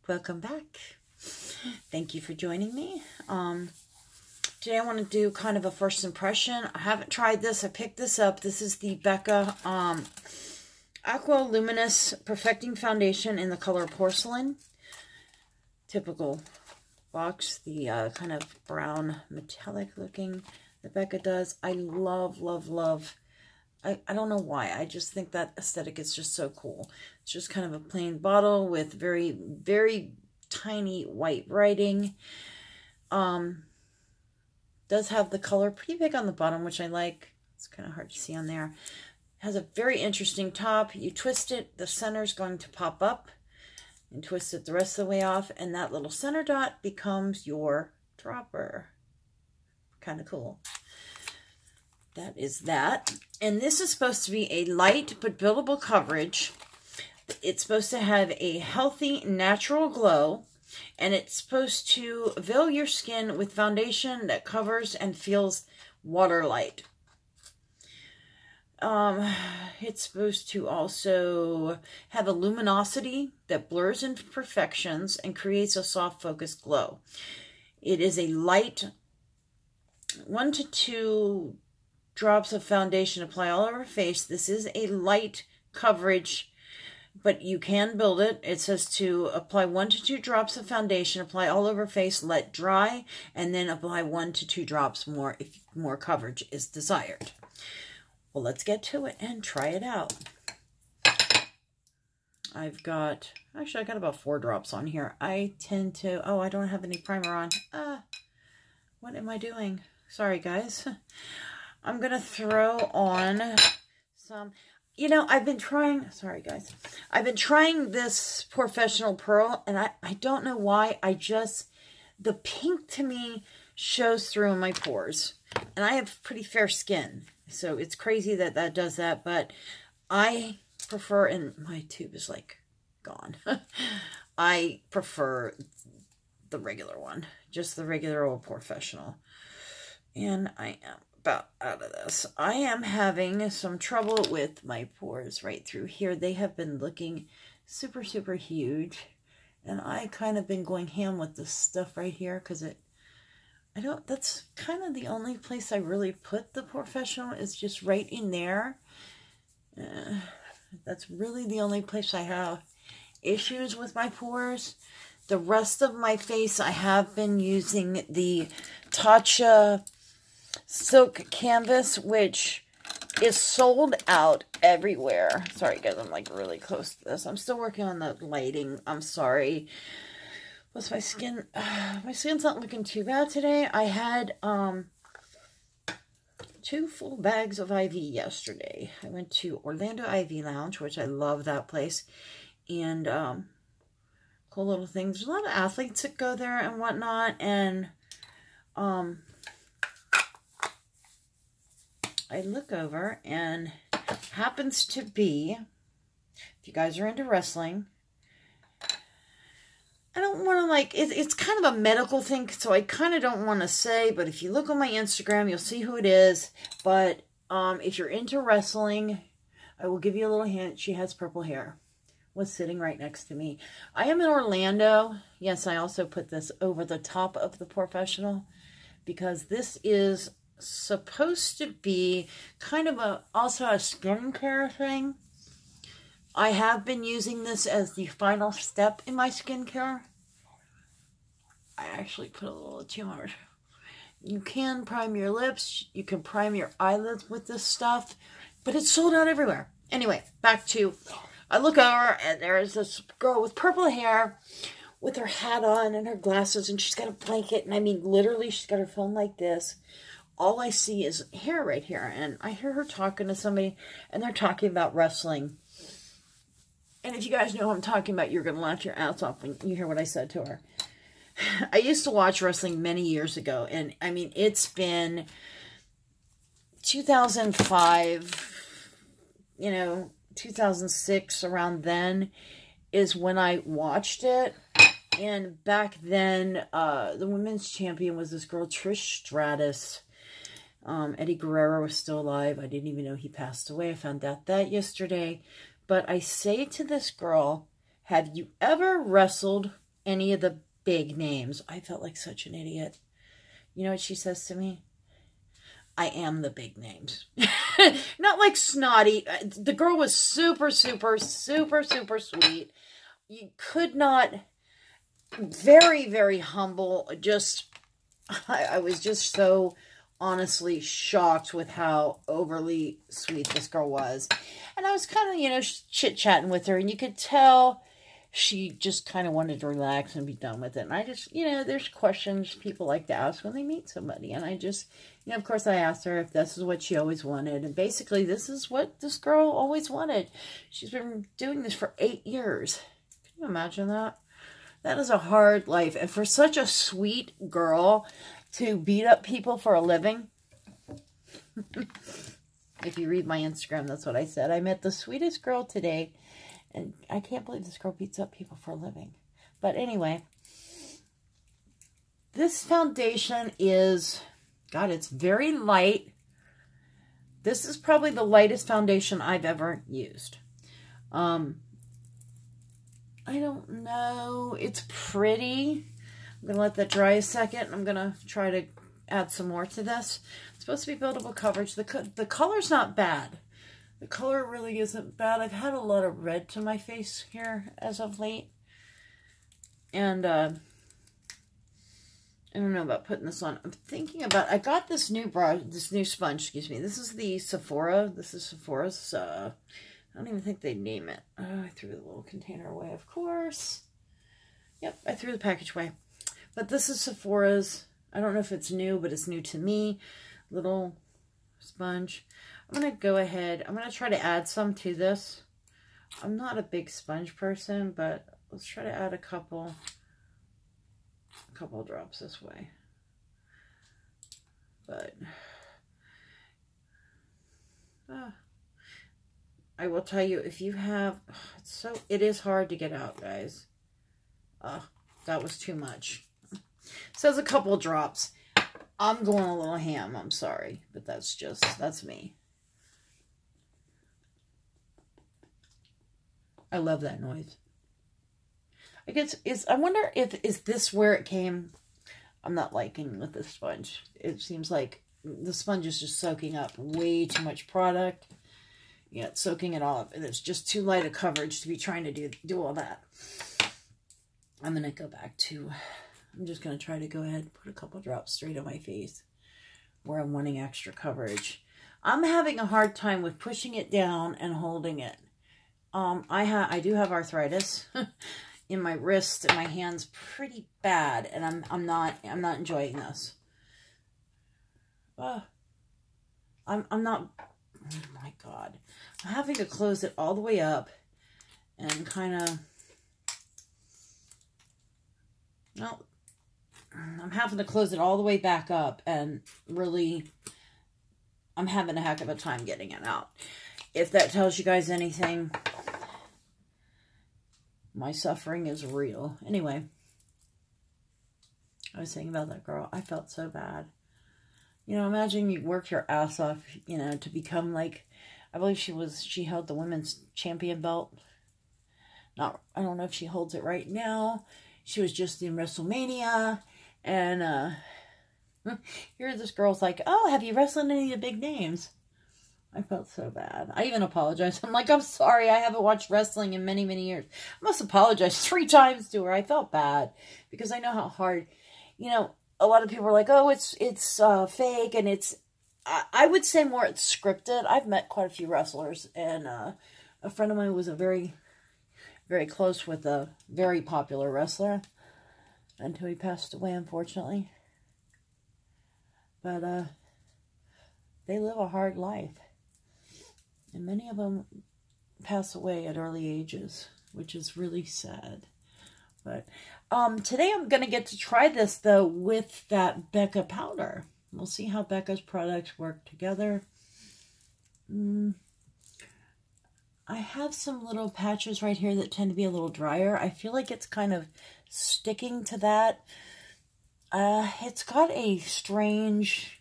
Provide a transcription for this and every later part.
Welcome back. Thank you for joining me. Today I want to do kind of a first impression. I haven't tried this. I picked this up. This is the BECCA Aqua Luminous Perfecting Foundation in the color Porcelain. Typical box, the kind of brown metallic looking that BECCA does. I love, love, love. I don't know why. I just think that aesthetic is just so cool. It's just kind of a plain bottle with very, very tiny white writing. Does have the color pretty big on the bottom, which I like. It's kind of hard to see on there. Has a very interesting top. You twist it, the center is going to pop up, and twist it the rest of the way off, and that little center dot becomes your dropper. Kind of cool. That is that. And this is supposed to be a light but buildable coverage. It's supposed to have a healthy, natural glow. And it's supposed to veil your skin with foundation that covers and feels water-light. It's supposed to also have a luminosity that blurs imperfections and creates a soft, focused glow. It is a light 1 to 2 drops of foundation apply all over face. This is a light coverage, but you can build it. It says to apply 1 to 2 drops of foundation, apply all over face, let dry, and then apply 1 to 2 drops more if more coverage is desired. Well, let's get to it and try it out. I got about 4 drops on here. I tend to, I don't have any primer on. What am I doing? Sorry, guys. I'm going to throw on some, I've been trying, sorry guys, I've been trying this Professional Pearl, and I don't know why, the pink to me shows through in my pores, and I have pretty fair skin, so it's crazy that that does that, but I prefer, and my tube is like gone, I prefer the regular one, just the regular old Professional, and I am about out of this. I am having some trouble with my pores right through here. They have been looking super, super huge. And I kind of been going ham with this stuff right here because that's kind of the only place I really put the Professional is just right in there. That's really the only place I have issues with my pores. The rest of my face, I have been using the Tatcha Silk Canvas, which is sold out everywhere. Sorry guys, I'm like really close to this. I'm still working on the lighting. I'm sorry. What's my skin? My skin's not looking too bad today. I had 2 full bags of IV yesterday. I went to Orlando IV Lounge, which I love that place. And cool little things. There's a lot of athletes that go there and whatnot. And I look over, and happens to be, if you guys are into wrestling, I don't want to, it's kind of a medical thing, so I kind of don't want to say, but if you look on my Instagram, you'll see who it is. But if you're into wrestling, I will give you a little hint. She has purple hair. Was sitting right next to me. I am in Orlando. Yes, I also put this over the top of the Professional, because this is supposed to be kind of also a skincare thing. I have been using this as the final step in my skincare. I actually put a little too much. You can prime your lips, you can prime your eyelids with this stuff, but it's sold out everywhere. Anyway, back to, I look over and there's this girl with purple hair with her hat on and her glasses, and she's got a blanket, and I mean literally she's got her phone like this. All I see is hair right here. And I hear her talking to somebody, and they're talking about wrestling. And if you guys know what I'm talking about, you're going to laugh your ass off when you hear what I said to her. I used to watch wrestling many years ago. And, I mean, it's been 2005, 2006, around then is when I watched it. And back then, the women's champion was this girl, Trish Stratus. Eddie Guerrero was still alive. I didn't even know he passed away. I found out that yesterday. But I say to this girl, have you ever wrestled any of the big names. I felt like such an idiot. You know what she says to me? I am the big names. Not like snotty. The girl was super, super, super, super sweet. You could not... Very, very humble. Just, I was just so honestly shocked with how overly sweet this girl was. And I was kind of, you know, chit-chatting with her, and you could tell she just kind of wanted to relax and be done with it. And I just, you know, there's questions people like to ask when they meet somebody. And I just, you know, of course I asked her if this is what she always wanted. And basically this is what this girl always wanted. She's been doing this for 8 years. Can you imagine that? That is a hard life. And for such a sweet girl to beat up people for a living. If you read my Instagram, that's what I said. I met the sweetest girl today. And I can't believe this girl beats up people for a living. But anyway. This foundation is, God, it's very light. This is probably the lightest foundation I've ever used. I don't know. It's pretty. I'm going to let that dry a second. I'm going to try to add some more to this. It's supposed to be buildable coverage. The color's not bad. The color really isn't bad. I've had a lot of red to my face here as of late. And I don't know about putting this on. I'm thinking about, I got this new brush, this new sponge, excuse me. This is the Sephora. This is Sephora's, I don't even think they name it. Oh, I threw the little container away, of course. Yep, I threw the package away. But this is Sephora's. I don't know if it's new, but it's new to me. Little sponge. I'm going to go ahead. I'm going to try to add some to this. I'm not a big sponge person, but let's try to add a couple drops this way. But I will tell you, if you have, it is hard to get out, guys. That was too much. So there's a couple drops. I'm going a little ham, I'm sorry, but that's me. I love that noise. I guess, I wonder if, is this where it came? I'm not liking with the sponge. It seems like the sponge is just soaking up way too much product. Yeah, it's soaking it all up, and it's just too light a coverage to be trying to do all that. I'm going to go back to, I'm just going to try to go ahead and put a couple drops straight on my face where I'm wanting extra coverage. I'm having a hard time with pushing it down and holding it. I do have arthritis in my wrist and my hands pretty bad, and I'm not enjoying this. I'm not. Oh my God. I'm having to close it all the way up and kind of, no, I'm having to close it all the way back up, and really, I'm having a heck of a time getting it out. If that tells you guys anything, my suffering is real. Anyway, I was saying about that girl, I felt so bad. You know, imagine you work your ass off, you know, to become like, I believe she held the women's champion belt. I don't know if she holds it right now. She was just in WrestleMania. And here this girl's like, oh, have you wrestled any of the big names? I felt so bad. I even apologized. I'm like, I'm sorry. I haven't watched wrestling in many, many years. I must apologize 3 times to her. I felt bad because I know how hard, you know, a lot of people are like, oh, it's fake, and it's, I would say more it's scripted. I've met quite a few wrestlers, and a friend of mine was a very, very close with a very popular wrestler until he passed away, unfortunately. But they live a hard life, and many of them pass away at early ages, which is really sad. But today I'm going to get to try this, though, with that BECCA powder. We'll see how BECCA's products work together. I have some little patches right here that tend to be a little drier. I feel like it's kind of sticking to that. It's got a strange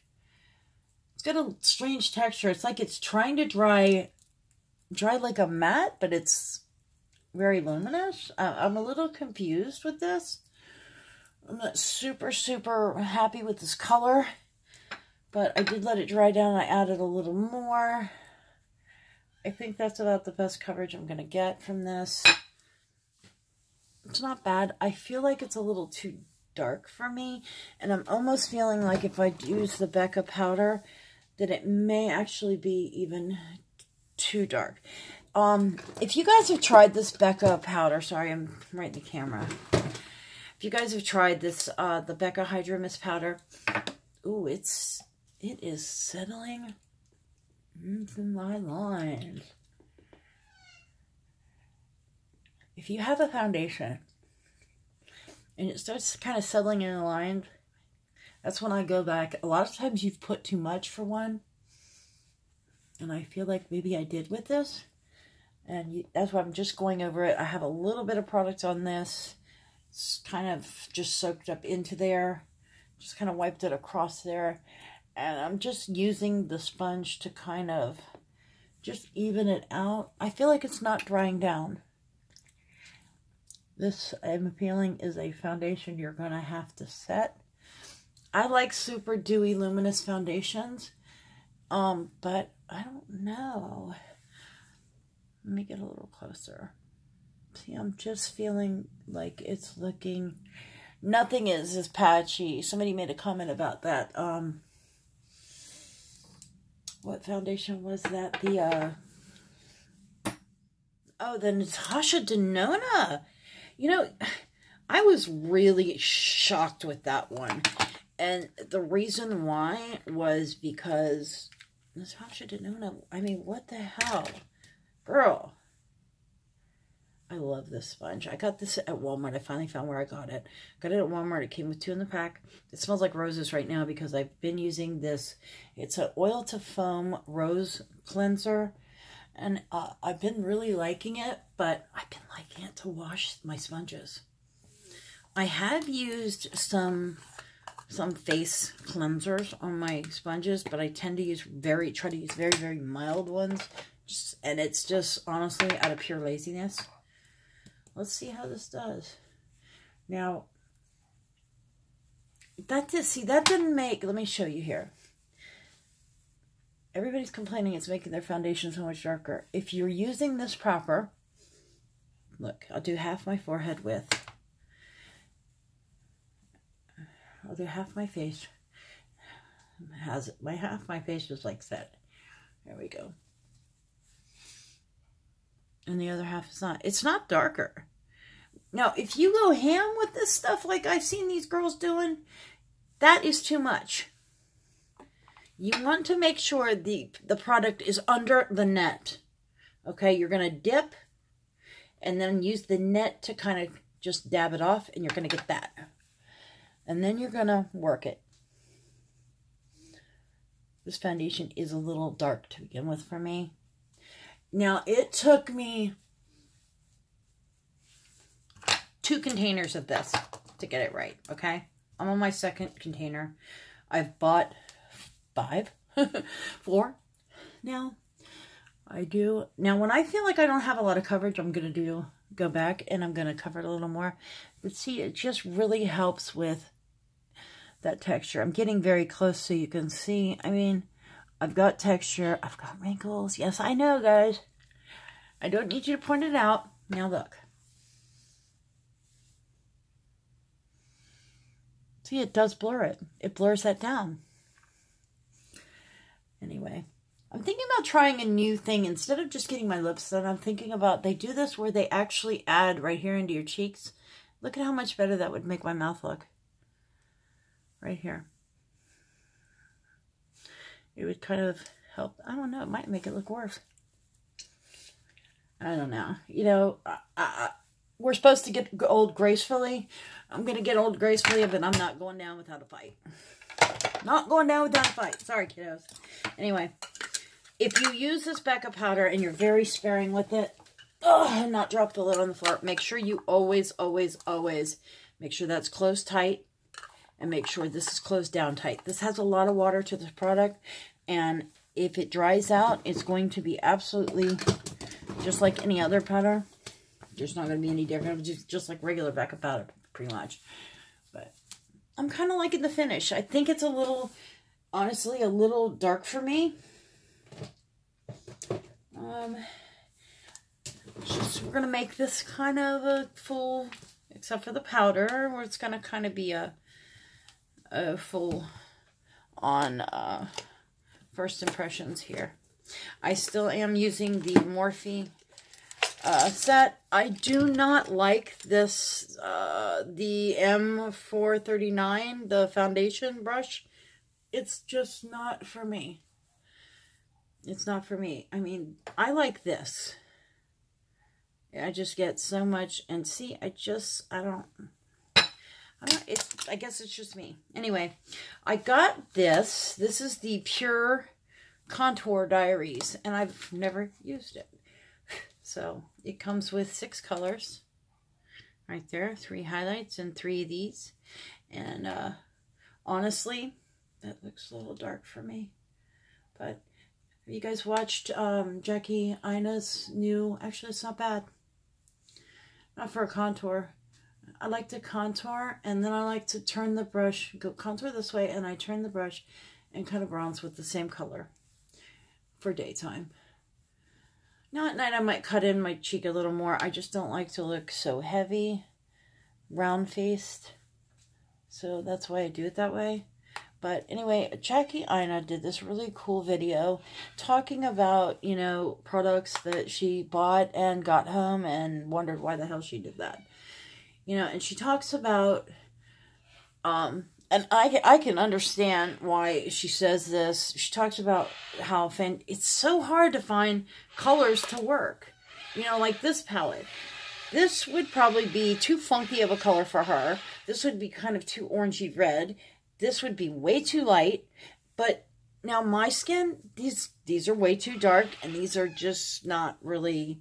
texture. It's like it's trying to dry like a mat, but it's very luminous. I'm a little confused with this. I'm not super happy with this color, but I did let it dry down. I added a little more. I think that's about the best coverage I'm going to get from this. It's not bad. I feel like it's a little too dark for me, and I'm almost feeling like if I use the BECCA powder, that it may actually be even too dark. If you guys have tried this BECCA powder, sorry, I'm right in the camera. If you guys have tried this, the BECCA Hydro Mist powder, ooh, it is settling into my lines. If you have a foundation and it starts kind of settling in the lines, that's when I go back. A lot of times you've put too much for one, and I feel like maybe I did with this, and that's why I'm just going over it. I have a little bit of product on this. It's kind of just soaked up into there. Just kind of wiped it across there. And I'm just using the sponge to kind of just even it out. I feel like it's not drying down. This, I'm feeling, is a foundation you're going to have to set. I like super dewy, luminous foundations. But I don't know. Let me get a little closer. See, I'm just feeling like it's looking... Nothing is as patchy. Somebody made a comment about that. What foundation was that? Oh, the Natasha Denona. You know, I was really shocked with that one. And the reason why was because Natasha Denona, I mean, what the hell? Girl. I love this sponge. I got this at Walmart. I finally found where I got it. Got it at Walmart. It came with 2 in the pack. It smells like roses right now because I've been using this. It's an oil to foam rose cleanser. And I've been really liking it, but I've been liking it to wash my sponges. I have used some face cleansers on my sponges, but I tend to use try to use very mild ones. And it's just honestly out of pure laziness. Let's see how this does. Now, that didn't make, let me show you here. Everybody's complaining it's making their foundation so much darker. If you're using this proper, look, I'll do half my forehead width. I'll do half my face. Half my face is like that. There we go. And the other half is not. It's not darker. Now, if you go ham with this stuff like I've seen these girls doing, that is too much. You want to make sure the product is under the net. Okay, you're going to dip and then use the net to kind of just dab it off, and you're going to get that. And then you're going to work it. This foundation is a little dark to begin with for me. Now, it took me 2 containers of this to get it right, okay? I'm on my 2nd container. I've bought 5, 4 now. I do. Now, when I feel like I don't have a lot of coverage, I'm going to go back and I'm going to cover it a little more. But see, it just really helps with that texture. I'm getting very close so you can see. I mean, I've got texture. I've got wrinkles. Yes, I know, guys. I don't need you to point it out. Now look. See, it does blur it. It blurs that down. Anyway, I'm thinking about trying a new thing. Instead of just getting my lips done, I'm thinking about, they do this where they actually add right here into your cheeks. Look at how much better that would make my mouth look. Right here. It would kind of help. I don't know. It might make it look worse. I don't know. You know, we're supposed to get old gracefully. I'm going to get old gracefully, but I'm not going down without a fight. Not going down without a fight. Sorry, kiddos. Anyway, if you use this BECCA powder and you're very sparing with it, and not drop the lid on the floor, make sure you always make sure that's closed tight. And make sure this is closed down tight. This has a lot of water to this product. And if it dries out, it's going to be absolutely just like any other powder. There's not going to be any different. Just like regular BECCA powder, pretty much. But I'm kind of liking the finish. I think it's a little, honestly, a little dark for me. We're going to make this kind of a full, except for the powder, where it's going to kind of be a full on first impressions here. I still am using the Morphe set. I do not like this, the M439, the foundation brush. It's just not for me. It's not for me. I mean, I like this. I just get so much, and see, I don't, I guess it's just me. Anyway, I got this. This is the Pure Contour Diaries, and I've never used it. So, it comes with 6 colors. Right there, 3 highlights and 3 of these. And, honestly, that looks a little dark for me. But, have you guys watched, Jackie Aina's new, actually, it's not bad. Not for a contour. I like to contour, and then I like to turn the brush, go contour this way, and I turn the brush and kind of bronze with the same color for daytime. Now at night I might cut in my cheek a little more. I just don't like to look so heavy, round-faced. So that's why I do it that way. But anyway, Jackie Aina did this really cool video talking about, you know, products that she bought and got home and wondered why the hell she did that. You know, and she talks about, and I can understand why she says this. She talks about how it's so hard to find colors to work. You know, like this palette. This would probably be too funky of a color for her. This would be kind of too orangey red. This would be way too light. But now my skin, these are way too dark, and these are just not really,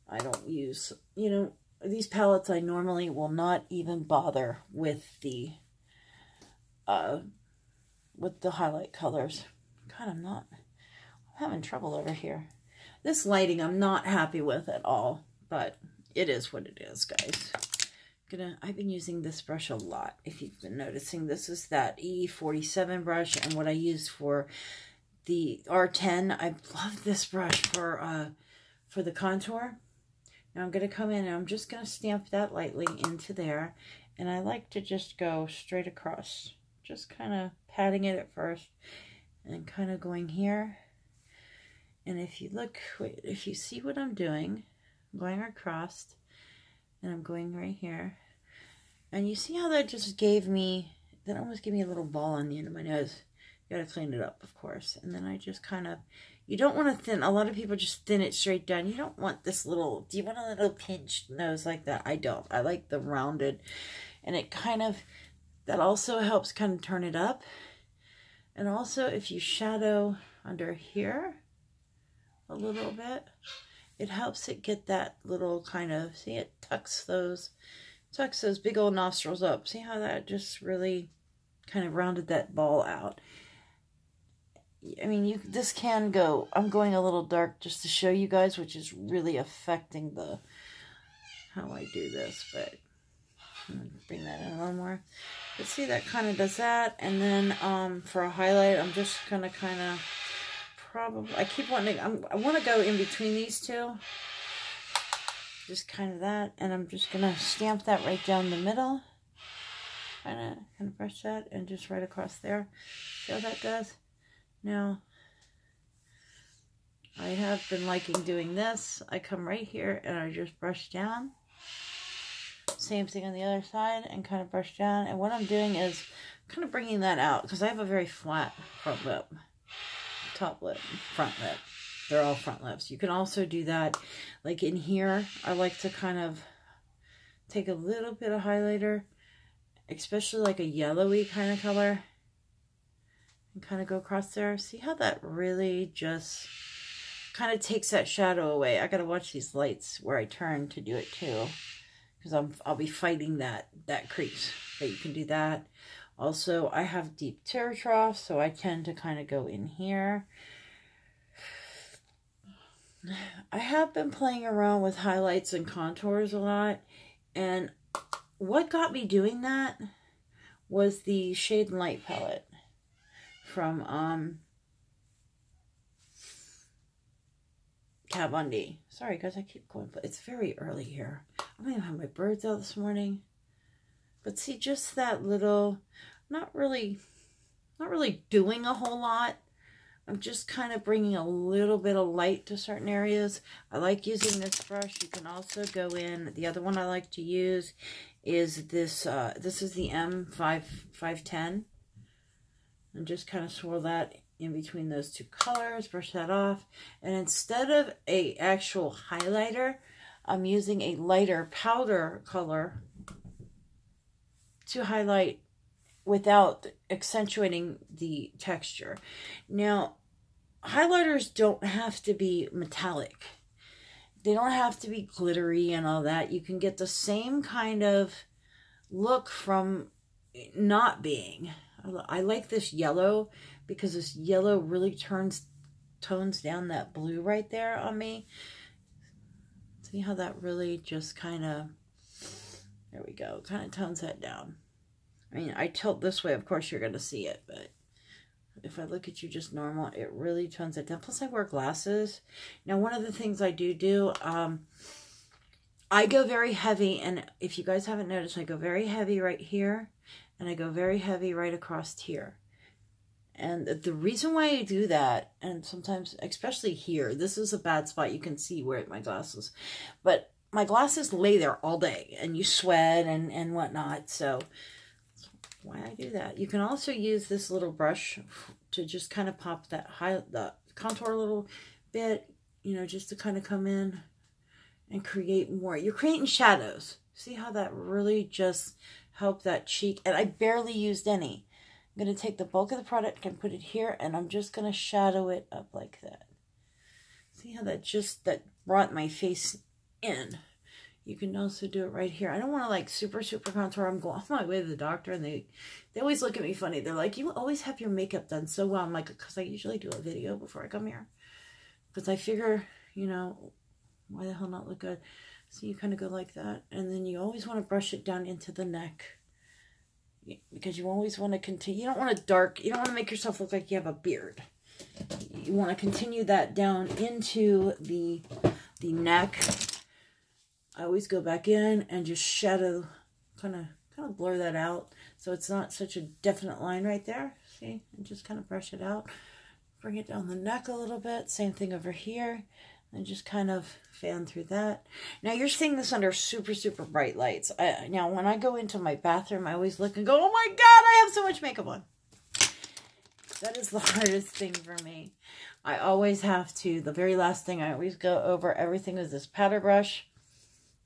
I don't use, you know, these palettes I normally will not even bother with the highlight colors. God, I'm having trouble over here. This lighting I'm not happy with at all, but it is what it is, guys. I've been using this brush a lot. If you've been noticing, this is that E47 brush, and what I use for the R10. I love this brush for the contour. Now I'm going to come in and I'm just going to stamp that lightly into there, and I like to just go straight across, just kind of patting it at first, and kind of going here. And if you look, if you see what I'm doing, I'm going across. And I'm going right here. And you see how that just gave me, that almost gave me a little ball on the end of my nose. You gotta clean it up, of course. And then I just kind of, you don't want to thin, a lot of people just thin it straight down. You don't want this little, do you want a little pinched nose like that? I don't. I like the rounded. And it kind of, that also helps kind of turn it up. And also if you shadow under here a little bit, it helps it get that little kind of, see, it tucks those big old nostrils up. See how that just really kind of rounded that ball out. I mean, this can go, I'm going a little dark just to show you guys, which is really affecting how I do this, but I'm going to bring that in a little more. But see, that kind of does that. And then for a highlight, I'm just going to kind of, I keep wanting, I want to go in between these two. Just kind of that. And I'm just going to stamp that right down the middle. Kind of brush that and just right across there. See how that does? Now, I have been liking doing this. I come right here and I just brush down. Same thing on the other side and kind of brush down. And what I'm doing is kind of bringing that out because I have a very flat front lip. Top lip, front lip. They're all front lips. You can also do that like in here. I like to kind of take a little bit of highlighter, especially like a yellowy kind of color, and kind of go across there. See how that really just kind of takes that shadow away. I gotta watch these lights where I turn to do it too, because I'll be fighting that crease. But you can do that. Also, I have deep tear troughs, so I tend to kind of go in here. I have been playing around with highlights and contours a lot, and what got me doing that was the Shade and Light palette from Kat Von D. Sorry guys, I keep going, but it's very early here. I don't even have my birds out this morning. But see, just that little, not really doing a whole lot. I'm just kind of bringing a little bit of light to certain areas. I like using this brush. You can also go in. The other one I like to use is this. This is the M510. And just kind of swirl that in between those two colors. Brush that off. And instead of a actual highlighter, I'm using a lighter powder color to highlight without accentuating the texture. Now, highlighters don't have to be metallic. They don't have to be glittery and all that. You can get the same kind of look from not being. I like this yellow because this yellow really tones down that blue right there on me. See how that really just kind of, there we go, kind of tones that down. I mean, I tilt this way, of course you're going to see it, but if I look at you just normal, it really tones it down. Plus, I wear glasses. Now, one of the things I do, I go very heavy, and if you guys haven't noticed, I go very heavy right here, and I go very heavy right across here. And the reason why I do that, and sometimes, especially here, this is a bad spot. You can see where my glasses, but my glasses lay there all day, and you sweat and whatnot, so why I do that. You can also use this little brush to just kind of pop that the contour a little bit, you know, just to kind of come in and create more. You're creating shadows. See how that really just helped that cheek? And I barely used any. I'm going to take the bulk of the product and put it here, and I'm just going to shadow it up like that. See how that brought my face in? You can also do it right here. I don't want to like super contour. I'm going on my way to the doctor, and they always look at me funny. They're like, you always have your makeup done so well. I'm like, because I usually do a video before I come here. Because I figure, you know, why the hell not look good? So you kind of go like that. And then you always want to brush it down into the neck. Because you always want to continue. You don't want to make yourself look like you have a beard. You want to continue that down into the neck. I always go back in and just shadow, kind of blur that out so it's not such a definite line right there. See? And just kind of brush it out. Bring it down the neck a little bit. Same thing over here. And just kind of fan through that. Now you're seeing this under super bright lights. Now when I go into my bathroom, I always look and go, oh my God, I have so much makeup on. That is the hardest thing for me. I always have to, the very last thing, I always go over everything with this powder brush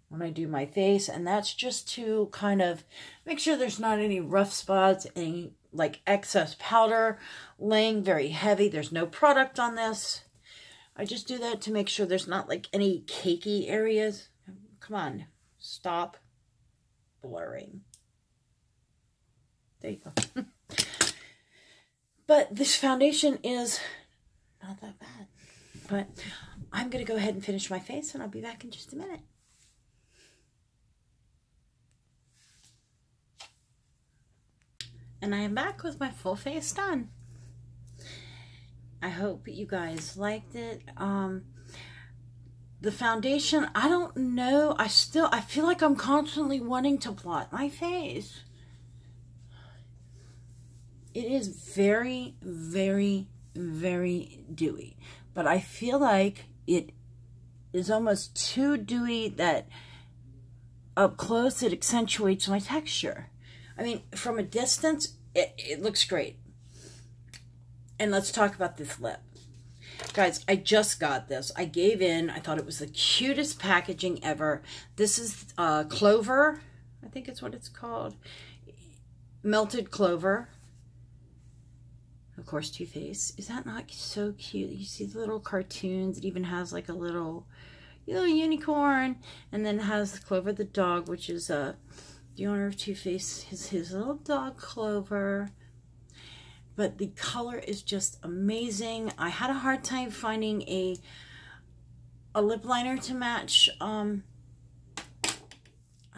when I do my face, and that's just to kind of make sure there's not any rough spots, any like excess powder laying very heavy. There's no product on this. I just do that to make sure there's not like any cakey areas. Come on, stop blurring. There you go. But this foundation is not that bad. But I'm going to go ahead and finish my face, and I'll be back in just a minute. And I am back with my full face done. I hope you guys liked it. The foundation, I don't know. I feel like I'm constantly wanting to blot my face. It is very dewy. But I feel like it is almost too dewy that up close it accentuates my texture. I mean, from a distance, it looks great. And let's talk about this lip. Guys, I just got this. I gave in. I thought it was the cutest packaging ever. This is Clover. I think it's what it's called. Melted Clover. Of course, Too Faced. Is that not so cute? You see the little cartoons. It even has like a little unicorn. And then it has Clover the dog, which is the owner of Too Faced, his little dog Clover. But the color is just amazing. I had a hard time finding a lip liner to match. I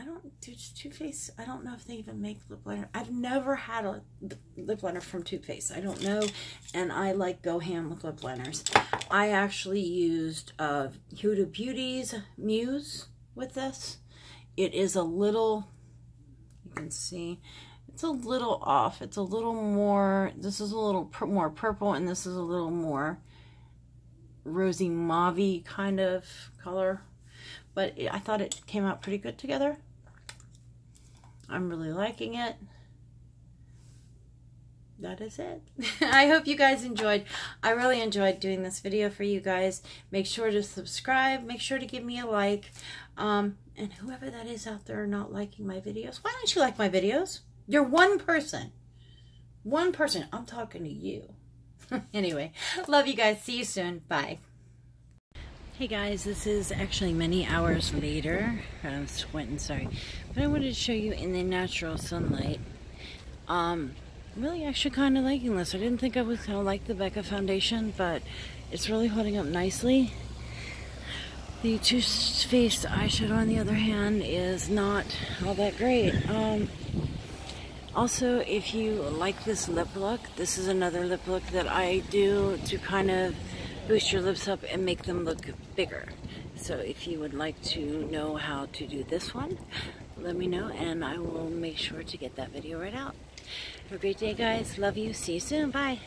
don't do Too Faced. I don't know if they even make lip liner. I've never had a lip liner from Too Faced. I don't know, and I like go ham with lip liners. I actually used Huda Beauty's Muse with this. It is a little, you can see, it's a little off. It's a little more, this is a little more purple, and this is a little more rosy mauve-y kind of color. But I thought it came out pretty good together. I'm really liking it. That is it. I hope you guys enjoyed. I really enjoyed doing this video for you guys. Make sure to subscribe. Make sure to give me a like. And whoever that is out there not liking my videos, why don't you like my videos? You're one person. One person. I'm talking to you. Anyway, love you guys. See you soon. Bye. Hey guys, this is actually many hours later. I'm squinting, sorry. But I wanted to show you in the natural sunlight. Really actually kind of liking this. I didn't think I was going to like the BECCA foundation, but it's really holding up nicely. The Too Faced eyeshadow, on the other hand, is not all that great. Also, if you like this lip look, this is another lip look that I do to kind of boost your lips up and make them look bigger. So if you would like to know how to do this one, let me know and I will make sure to get that video right out. Have a great day, guys. Love you. See you soon. Bye.